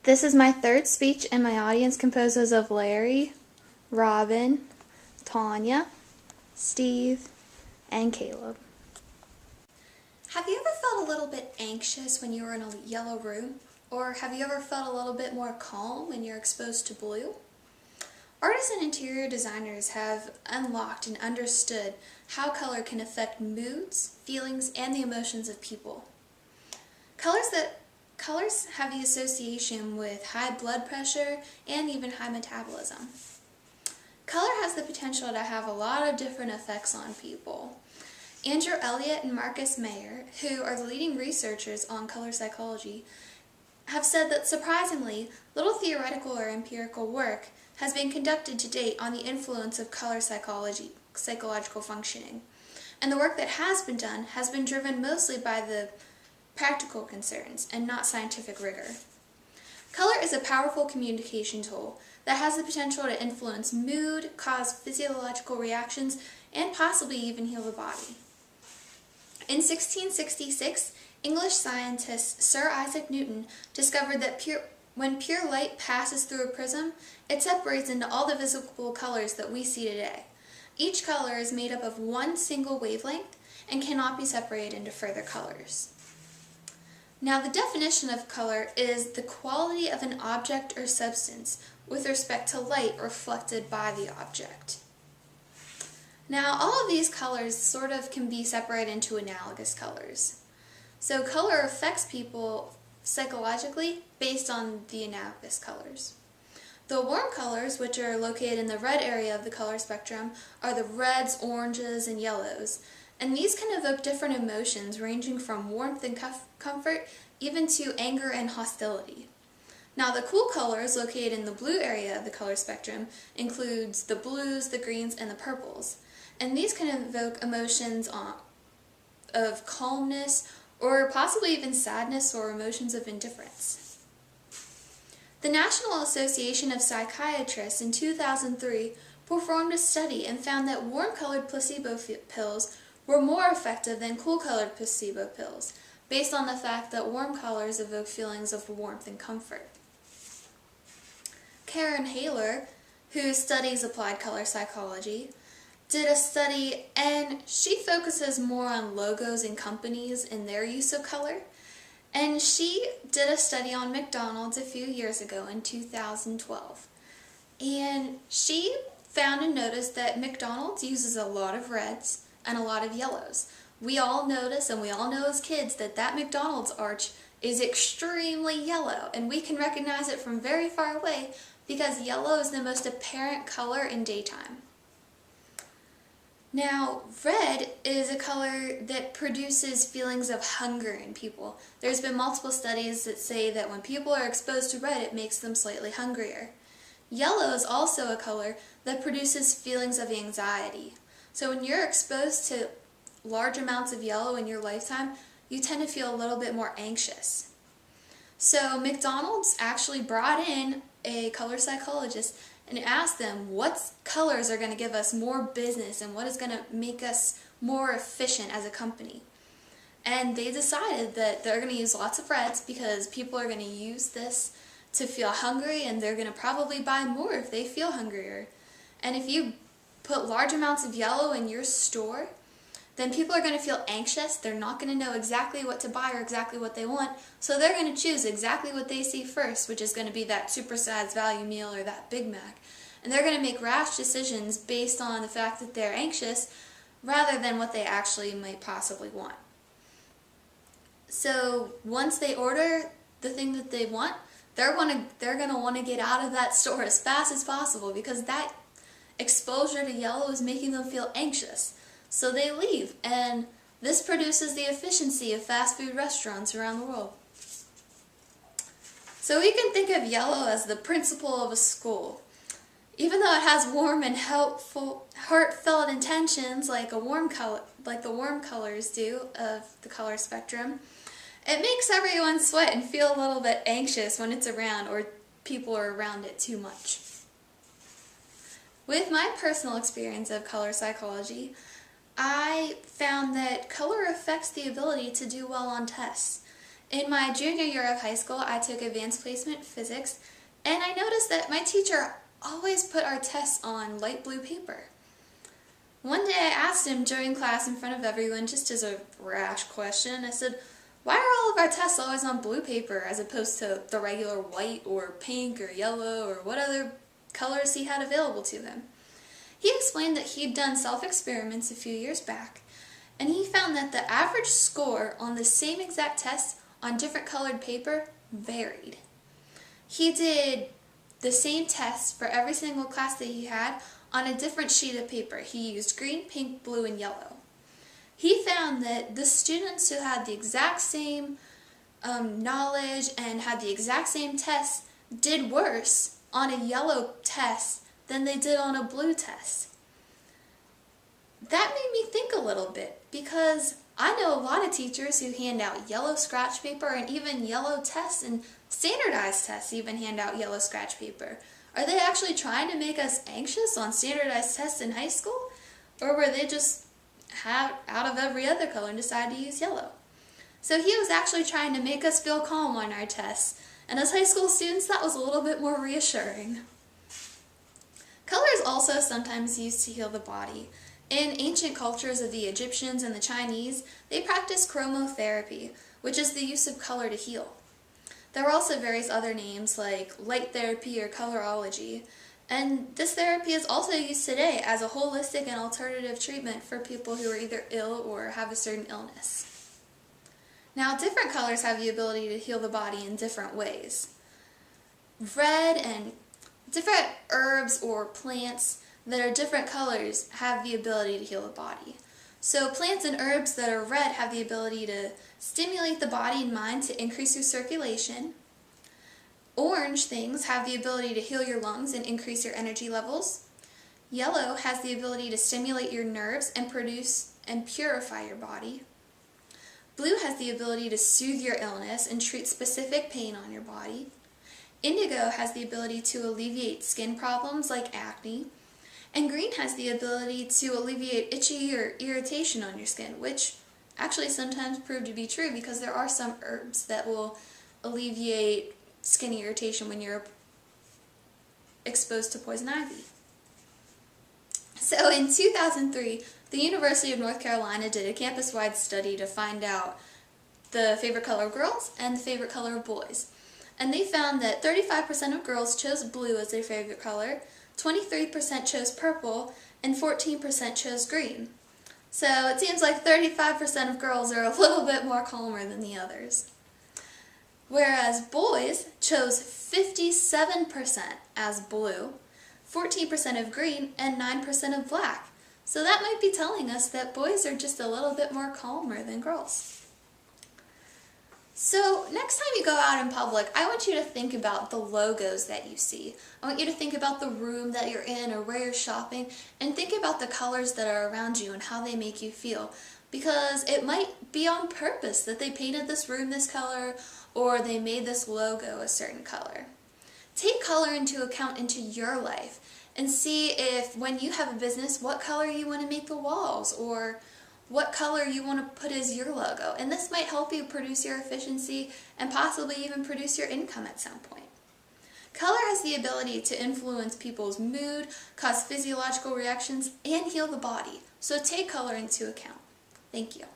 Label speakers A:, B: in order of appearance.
A: This is my third speech, and my audience composes of Larry, Robin, Tanya, Steve, and Caleb.
B: Have you ever felt a little bit anxious when you were in a yellow room? Or have you ever felt a little bit more calm when you're exposed to blue? Artists and interior designers have unlocked and understood how color can affect moods, feelings, and the emotions of people. Colors have the association with high blood pressure and even high metabolism. Color has the potential to have a lot of different effects on people. Andrew Elliott and Marcus Mayer, who are the leading researchers on color psychology, have said that surprisingly, little theoretical or empirical work has been conducted to date on the influence of color psychological functioning. And the work that has been done has been driven mostly by the practical concerns and not scientific rigor. Color is a powerful communication tool that has the potential to influence mood, cause physiological reactions, and possibly even heal the body. In 1666, English scientist Sir Isaac Newton discovered that when pure light passes through a prism, it separates into all the visible colors that we see today. Each color is made up of one single wavelength and cannot be separated into further colors. Now, the definition of color is the quality of an object or substance with respect to light reflected by the object. Now, all of these colors sort of can be separated into analogous colors. So color affects people psychologically based on the analogous colors. The warm colors, which are located in the red area of the color spectrum, are the reds, oranges, and yellows. And these can evoke different emotions ranging from warmth and comfort even to anger and hostility. Now, the cool colors located in the blue area of the color spectrum includes the blues, the greens, and the purples. And these can evoke emotions of calmness or possibly even sadness or emotions of indifference. The National Association of Psychiatrists in 2003 performed a study and found that warm-colored placebo pills were more effective than cool-colored placebo pills, based on the fact that warm colors evoke feelings of warmth and comfort. Karen Haler, who studies applied color psychology, did a study, and she focuses more on logos and companies and their use of color. And she did a study on McDonald's a few years ago in 2012. And she found and noticed that McDonald's uses a lot of reds and a lot of yellows. We all notice, and we all know as kids, that McDonald's arch is extremely yellow, and we can recognize it from very far away because yellow is the most apparent color in daytime. Now, red is a color that produces feelings of hunger in people. There's been multiple studies that say that when people are exposed to red, it makes them slightly hungrier. Yellow is also a color that produces feelings of anxiety. So when you're exposed to large amounts of yellow in your lifetime, you tend to feel a little bit more anxious. So McDonald's actually brought in a color psychologist and asked them what colors are going to give us more business and what is going to make us more efficient as a company. And they decided that they're going to use lots of reds because people are going to use this to feel hungry, and they're going to probably buy more if they feel hungrier. And if you put large amounts of yellow in your store, then people are going to feel anxious. They're not going to know exactly what to buy or exactly what they want, so they're going to choose exactly what they see first, which is going to be that supersized value meal or that Big Mac. And they're going to make rash decisions based on the fact that they're anxious rather than what they actually might possibly want. So once they order the thing that they want, they're going to want to get out of that store as fast as possible because that exposure to yellow is making them feel anxious. So they leave, and this produces the efficiency of fast food restaurants around the world. So we can think of yellow as the principal of a school. Even though it has warm and helpful, heartfelt intentions like the warm colors do of the color spectrum, it makes everyone sweat and feel a little bit anxious when it's around or people are around it too much. With my personal experience of color psychology, I found that color affects the ability to do well on tests. In my junior year of high school, I took advanced placement physics, and I noticed that my teacher always put our tests on light blue paper. One day I asked him during class in front of everyone, just as a rash question, I said, "Why are all of our tests always on blue paper as opposed to the regular white or pink or yellow or what other colors he had available to him?" He explained that he'd done self-experiments a few years back, and he found that the average score on the same exact test on different colored paper varied. He did the same test for every single class that he had on a different sheet of paper. He used green, pink, blue, and yellow. He found that the students who had the exact same knowledge and had the exact same test did worse on a yellow test than they did on a blue test. That made me think a little bit, because I know a lot of teachers who hand out yellow scratch paper and even yellow tests, and standardized tests even hand out yellow scratch paper. Are they actually trying to make us anxious on standardized tests in high school? Or were they just out of every other color and decided to use yellow? So he was actually trying to make us feel calm on our tests, and as high school students that was a little bit more reassuring. Color is also sometimes used to heal the body. In ancient cultures of the Egyptians and the Chinese, they practiced chromotherapy, which is the use of color to heal. There were also various other names like light therapy or colorology, and this therapy is also used today as a holistic and alternative treatment for people who are either ill or have a certain illness. Now, different colors have the ability to heal the body in different ways. Red and different herbs or plants that are different colors have the ability to heal the body. So plants and herbs that are red have the ability to stimulate the body and mind to increase your circulation. Orange things have the ability to heal your lungs and increase your energy levels. Yellow has the ability to stimulate your nerves and produce and purify your body. Blue has the ability to soothe your illness and treat specific pain on your body. Indigo has the ability to alleviate skin problems like acne. And green has the ability to alleviate itchy or irritation on your skin, which actually sometimes prove to be true because there are some herbs that will alleviate skin irritation when you're exposed to poison ivy. So in 2003, the University of North Carolina did a campus-wide study to find out the favorite color of girls and the favorite color of boys. And they found that 35% of girls chose blue as their favorite color, 23% chose purple, and 14% chose green. So it seems like 35% of girls are a little bit more calmer than the others. Whereas boys chose 57% as blue, 14% of green, and 9% of black. So that might be telling us that boys are just a little bit more calmer than girls. So next time you go out in public, I want you to think about the logos that you see. I want you to think about the room that you're in or where you're shopping, and think about the colors that are around you and how they make you feel. Because it might be on purpose that they painted this room this color, or they made this logo a certain color. Take color into account into your life and see if when you have a business, what color you want to make the walls, or what color you want to put as your logo. And this might help you produce your efficiency and possibly even produce your income at some point. Color has the ability to influence people's mood, cause physiological reactions, and heal the body. So take color into account. Thank you.